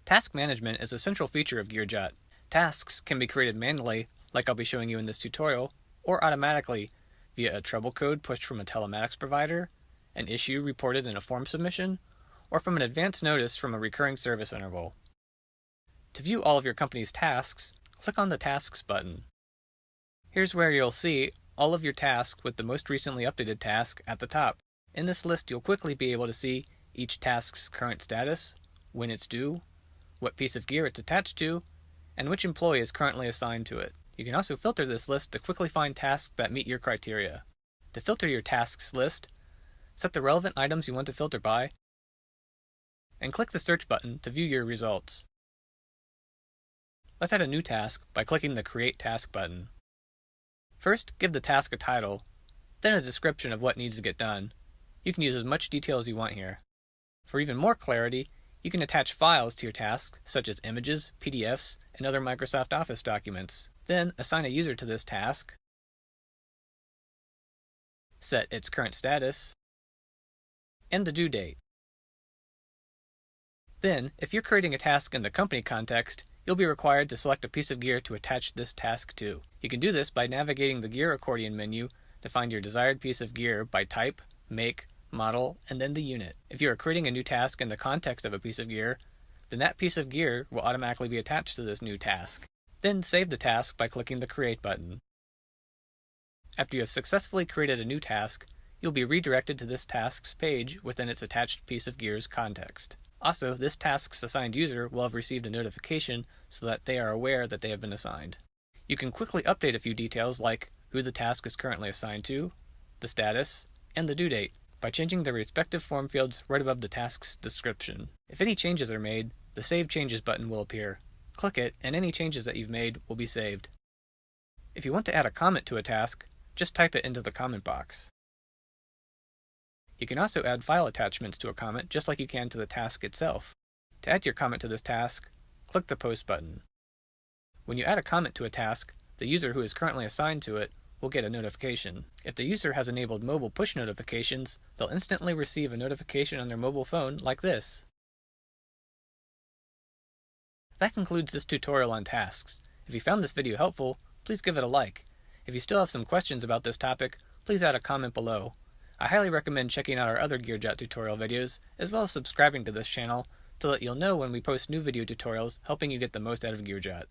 Task management is a central feature of GearJot. Tasks can be created manually, like I'll be showing you in this tutorial, or automatically via a trouble code pushed from a telematics provider, an issue reported in a form submission, or from an advance notice from a recurring service interval. To view all of your company's tasks, click on the Tasks button. Here's where you'll see all of your tasks with the most recently updated task at the top. In this list, you'll quickly be able to see each task's current status, when it's due, what piece of gear it's attached to, and which employee is currently assigned to it. You can also filter this list to quickly find tasks that meet your criteria. To filter your tasks list, set the relevant items you want to filter by, and click the search button to view your results. Let's add a new task by clicking the Create Task button. First, give the task a title, then a description of what needs to get done. You can use as much detail as you want here. For even more clarity, you can attach files to your task, such as images, PDFs, and other Microsoft Office documents. Then, assign a user to this task, set its current status, and the due date. Then, if you're creating a task in the company context, you'll be required to select a piece of gear to attach this task to. You can do this by navigating the Gear accordion menu to find your desired piece of gear by type, make, model, and then the unit. If you are creating a new task in the context of a piece of gear, then that piece of gear will automatically be attached to this new task. Then save the task by clicking the Create button. After you have successfully created a new task, you'll be redirected to this task's page within its attached piece of gear's context. Also, this task's assigned user will have received a notification so that they are aware that they have been assigned. You can quickly update a few details like who the task is currently assigned to, the status, and the due date by changing the respective form fields right above the task's description. If any changes are made, the Save Changes button will appear. Click it, and any changes that you've made will be saved. If you want to add a comment to a task, just type it into the comment box. You can also add file attachments to a comment just like you can to the task itself. To add your comment to this task, click the Post button. When you add a comment to a task, the user who is currently assigned to it will get a notification. If the user has enabled mobile push notifications, they'll instantly receive a notification on their mobile phone like this. That concludes this tutorial on tasks. If you found this video helpful, please give it a like. If you still have some questions about this topic, please add a comment below. I highly recommend checking out our other GearJot tutorial videos, as well as subscribing to this channel so that you'll know when we post new video tutorials helping you get the most out of GearJot.